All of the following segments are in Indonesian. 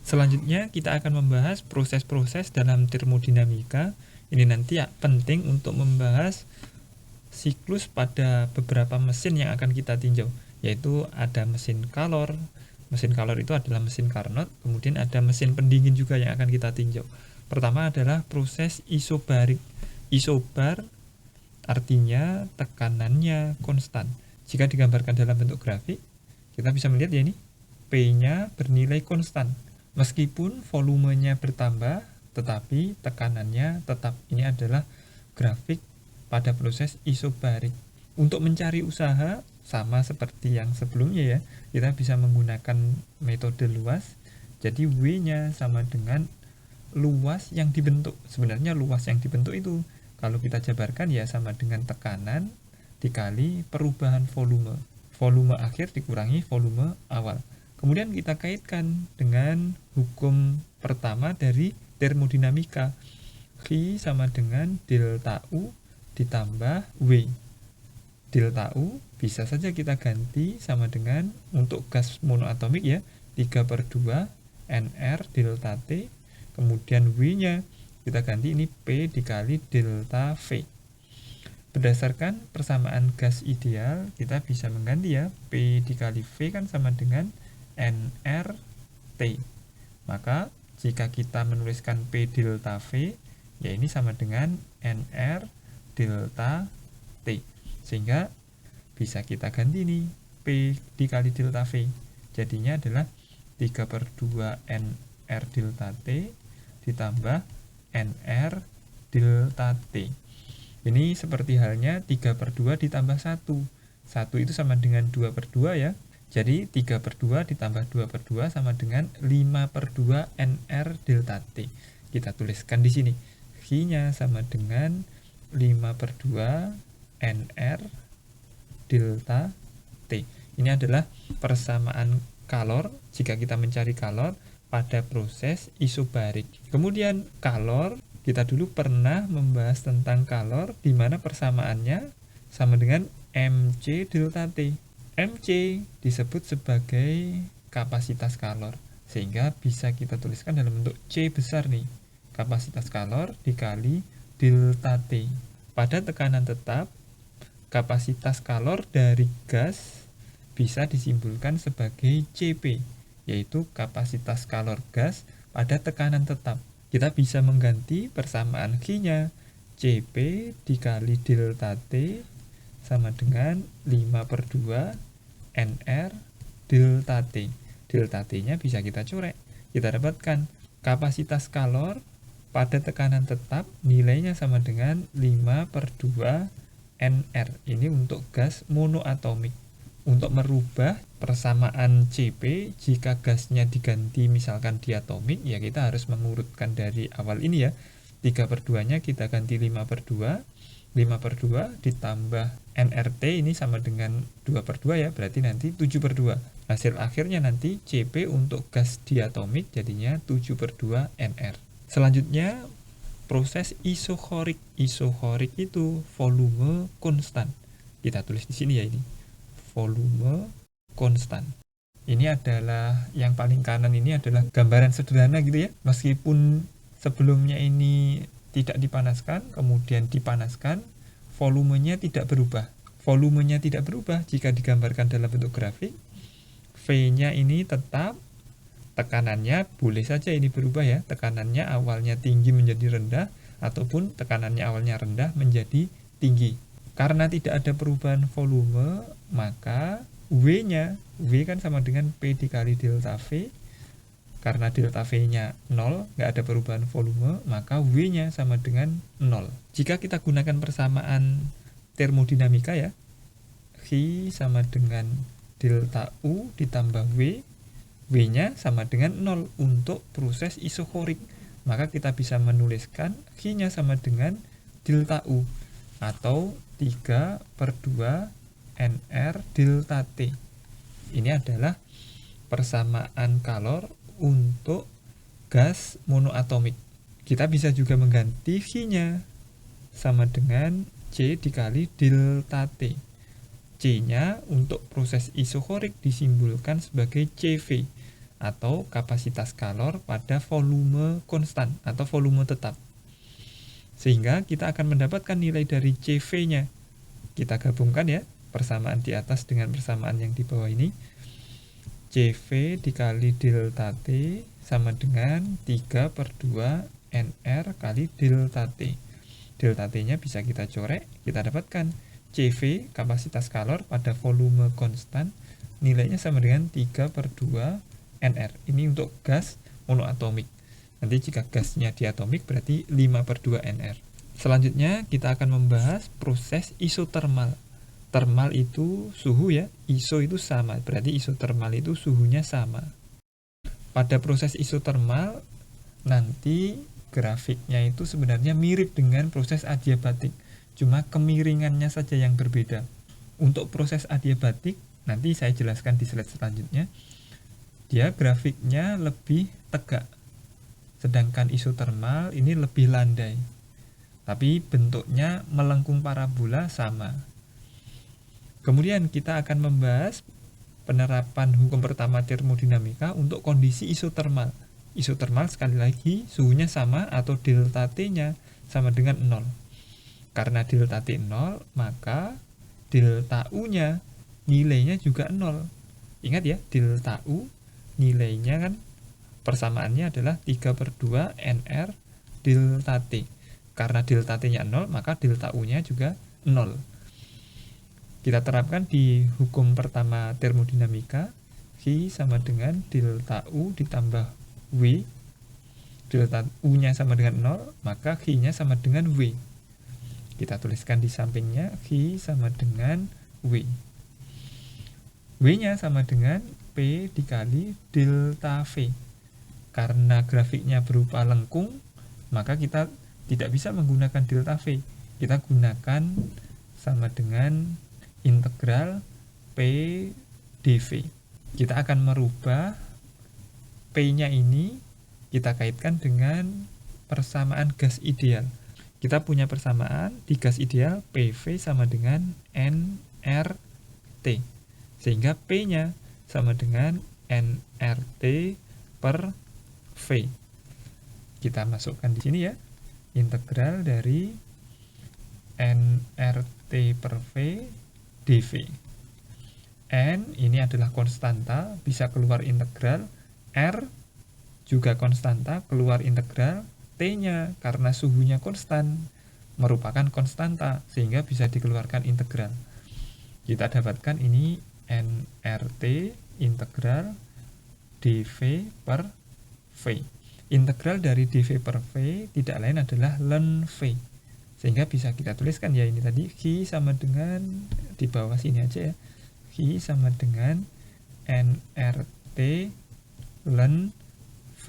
Selanjutnya kita akan membahas proses-proses dalam termodinamika. Ini nanti ya penting untuk membahas siklus pada beberapa mesin yang akan kita tinjau, yaitu ada mesin Calor. Mesin Calor itu adalah mesin Carnot, kemudian ada mesin pendingin juga yang akan kita tinjau. Pertama adalah proses isobarik. Isobar artinya tekanannya konstan. Jika digambarkan dalam bentuk grafik, kita bisa melihat ya ini, P-nya bernilai konstan. Meskipun volumenya bertambah, tetapi tekanannya tetap. Ini adalah grafik pada proses isobarik. Untuk mencari usaha, sama seperti yang sebelumnya ya, kita bisa menggunakan metode luas. Jadi W-nya sama dengan luas yang dibentuk. Sebenarnya luas yang dibentuk itu, kalau kita jabarkan ya sama dengan tekanan dikali perubahan volume. Volume akhir dikurangi volume awal. Kemudian kita kaitkan dengan hukum pertama dari termodinamika. V sama dengan delta U ditambah W. Delta U bisa saja kita ganti sama dengan, untuk gas monoatomik ya, 3/2 NR delta T. Kemudian W-nya kita ganti, ini P dikali delta V. Berdasarkan persamaan gas ideal, kita bisa mengganti ya, P dikali V kan sama dengan nRT. Maka jika kita menuliskan P delta V, ya ini sama dengan nR delta T. Sehingga bisa kita ganti nih, P dikali delta V. Jadinya adalah 3/2 nR delta T ditambah nR delta T. Ini seperti halnya 3/2 ditambah 1. 1 itu sama dengan 2/2 ya. Jadi 3/2 ditambah 2/2 sama dengan 5/2 nR delta T. Kita tuliskan di sini. V-nya sama dengan 5/2 nR delta T. Ini adalah persamaan kalor jika kita mencari kalor pada proses isobarik. Kemudian kalor, kita dulu pernah membahas tentang kalor di mana persamaannya sama dengan mc delta T. mc disebut sebagai kapasitas kalor, sehingga bisa kita tuliskan dalam bentuk C besar nih. Kapasitas kalor dikali delta T. Pada tekanan tetap, kapasitas kalor dari gas bisa disimbolkan sebagai Cp, yaitu kapasitas kalor gas pada tekanan tetap. Kita bisa mengganti persamaan Q-nya, Cp dikali delta T sama dengan 5/2 nR delta T. Delta T-nya bisa kita corek. Kita dapatkan kapasitas kalor pada tekanan tetap nilainya sama dengan 5/2 nR. Ini untuk gas monoatomik. Untuk merubah persamaan Cp, jika gasnya diganti misalkan diatomik, ya kita harus mengurutkan dari awal ini ya. 3/2-nya kita ganti 5/2. 5/2 ditambah nRT ini sama dengan 2/2 ya, berarti nanti 7/2. Hasil akhirnya nanti Cp untuk gas diatomik jadinya 7/2 nR. Selanjutnya proses isochorik. Isochorik itu volume konstan. Kita tulis di sini ya, ini volume konstan. Ini adalah yang paling kanan, ini adalah gambaran sederhana gitu ya. Meskipun sebelumnya ini tidak dipanaskan, kemudian dipanaskan, volumenya tidak berubah. Volumenya tidak berubah jika digambarkan dalam bentuk grafik. V-nya ini tetap, tekanannya boleh saja ini berubah ya. Tekanannya awalnya tinggi menjadi rendah, ataupun tekanannya awalnya rendah menjadi tinggi. Karena tidak ada perubahan volume, maka W-nya, W kan sama dengan P dikali delta V. Karena delta V-nya 0, nggak ada perubahan volume, maka W-nya sama dengan 0. Jika kita gunakan persamaan termodinamika ya, V sama dengan delta U ditambah W, W-nya sama dengan 0 untuk proses isochorik. Maka kita bisa menuliskan V-nya sama dengan delta U, atau 3/2 nR delta T. Ini adalah persamaan kalor untuk gas monoatomik. Kita bisa juga mengganti V-nya sama dengan C dikali delta T. C-nya untuk proses isochorik disimbolkan sebagai CV, atau kapasitas kalor pada volume konstan atau volume tetap. Sehingga kita akan mendapatkan nilai dari CV-nya. Kita gabungkan ya, persamaan di atas dengan persamaan yang di bawah ini. CV dikali delta T sama dengan 3/2 NR kali delta T. Delta T-nya bisa kita corek, kita dapatkan CV, kapasitas kalor pada volume konstan, nilainya sama dengan 3/2 NR. Ini untuk gas monoatomik. Nanti jika gasnya diatomik berarti 5/2 NR. Selanjutnya kita akan membahas proses isotermal. Termal itu suhu ya, iso itu sama, berarti isotermal itu suhunya sama. Pada proses isotermal nanti grafiknya itu sebenarnya mirip dengan proses adiabatik, cuma kemiringannya saja yang berbeda. Untuk proses adiabatik nanti saya jelaskan di slide selanjutnya. Dia grafiknya lebih tegak, sedangkan isotermal ini lebih landai, tapi bentuknya melengkung parabola sama. Kemudian kita akan membahas penerapan hukum pertama termodinamika untuk kondisi isotermal. Isotermal sekali lagi suhunya sama atau delta T-nya sama dengan 0. Karena delta T 0, maka delta U-nya nilainya juga 0. Ingat ya, delta U nilainya kan persamaannya adalah 3/2 NR delta T. Karena delta T-nya 0, maka delta U-nya juga 0. Kita terapkan di hukum pertama termodinamika, V sama dengan delta U ditambah W. Delta U-nya sama dengan 0, maka V-nya sama dengan W. Kita tuliskan di sampingnya, V sama dengan W. W-nya sama dengan P dikali delta V. Karena grafiknya berupa lengkung, maka kita tidak bisa menggunakan delta V. Kita gunakan sama dengan integral P dV. Kita akan merubah P-nya ini, kita kaitkan dengan persamaan gas ideal. Kita punya persamaan di gas ideal PV sama dengan nRT. Sehingga P-nya sama dengan nRT per V. Kita masukkan di sini ya, integral dari nRT per V dV. N ini adalah konstanta, bisa keluar integral. R juga konstanta, keluar integral. T-nya karena suhunya konstan, merupakan konstanta, sehingga bisa dikeluarkan integral. Kita dapatkan ini nRT integral dV per V. Integral dari dV per V tidak lain adalah ln V. Sehingga bisa kita tuliskan ya, ini tadi V sama dengan, di bawah sini aja ya, V sama dengan nRT ln V.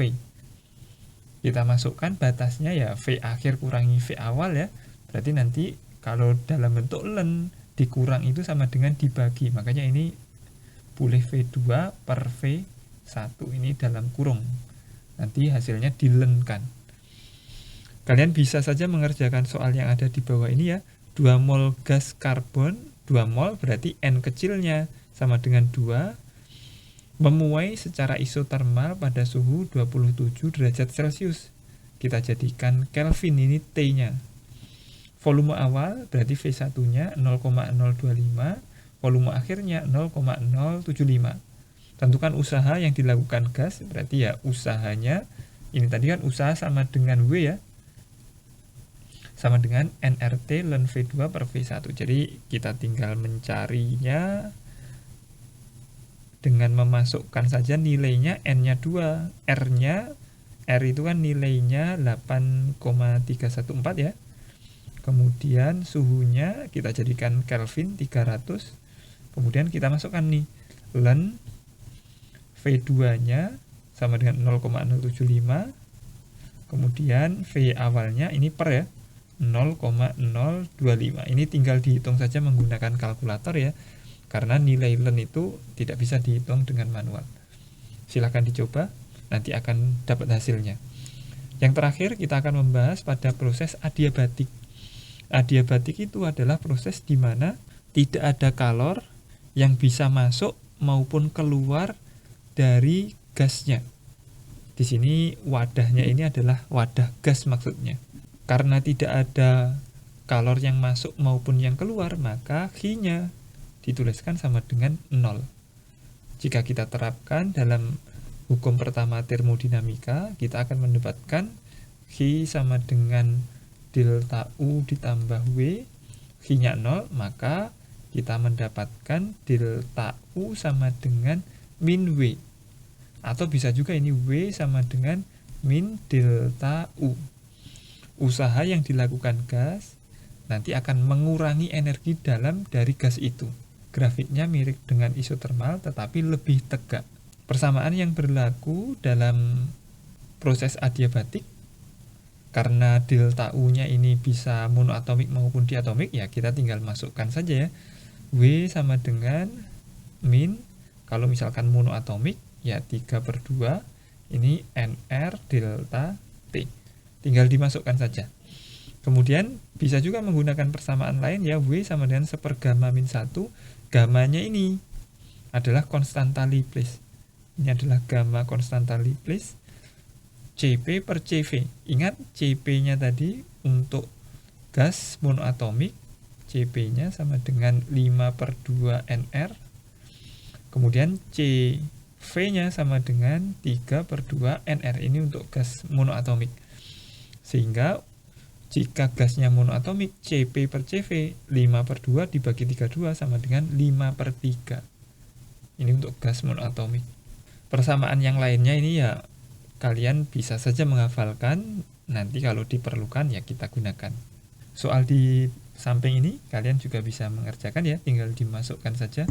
Kita masukkan batasnya ya, V akhir kurangi V awal ya. Berarti nanti kalau dalam bentuk ln, dikurang itu sama dengan dibagi. Makanya ini boleh V2 per V1, ini dalam kurung. Nanti hasilnya dilenkan. Kalian bisa saja mengerjakan soal yang ada di bawah ini ya. 2 mol gas karbon, 2 mol berarti N kecilnya sama dengan 2. Memuai secara isotermal pada suhu 27 derajat Celcius. Kita jadikan Kelvin, ini T-nya. Volume awal berarti V1-nya 0,025, volume akhirnya 0,075. Tentukan usaha yang dilakukan gas, berarti ya usahanya, ini tadi kan usaha sama dengan W ya, sama dengan nRT ln V2 per V1. Jadi kita tinggal mencarinya dengan memasukkan saja nilainya, N-nya 2, R-nya, R itu kan nilainya 8,314 ya. Kemudian suhunya kita jadikan Kelvin 300. Kemudian kita masukkan nih ln V2-nya sama dengan 0,075. Kemudian V awalnya ini per ya, 0,025. Ini tinggal dihitung saja menggunakan kalkulator ya, karena nilai ln itu tidak bisa dihitung dengan manual. Silahkan dicoba, nanti akan dapat hasilnya. Yang terakhir kita akan membahas pada proses adiabatik. Adiabatik itu adalah proses di mana tidak ada kalor yang bisa masuk maupun keluar dari gasnya. Di sini wadahnya ini adalah wadah gas maksudnya. Karena tidak ada kalor yang masuk maupun yang keluar, maka Q-nya dituliskan sama dengan 0. Jika kita terapkan dalam hukum pertama termodinamika, kita akan mendapatkan Q sama dengan delta U ditambah W, Q-nya 0, maka kita mendapatkan delta U sama dengan min W. Atau bisa juga ini W sama dengan min delta U. Usaha yang dilakukan gas nanti akan mengurangi energi dalam dari gas itu. Grafiknya mirip dengan isotermal tetapi lebih tegak. Persamaan yang berlaku dalam proses adiabatik, karena delta U-nya ini bisa monoatomik maupun diatomik, ya kita tinggal masukkan saja ya. W sama dengan min, kalau misalkan monoatomik ya 3/2, ini NR delta T. Tinggal dimasukkan saja. Kemudian bisa juga menggunakan persamaan lain ya, W sama dengan 1/gamma min 1. Gamanya ini adalah konstanta Laplace. Ini adalah gamma konstanta Laplace. Cp per Cv. Ingat Cp-nya tadi untuk gas monoatomik, Cp-nya sama dengan 5/2 NR. Kemudian Cv-nya sama dengan 3/2 NR. Ini untuk gas monoatomik. Sehingga jika gasnya monoatomik, Cp per Cv 5/2 dibagi 32 sama dengan 5/3. Ini untuk gas monoatomik. Persamaan yang lainnya ini ya kalian bisa saja menghafalkan, nanti kalau diperlukan ya kita gunakan. Soal di samping ini kalian juga bisa mengerjakan ya, tinggal dimasukkan saja.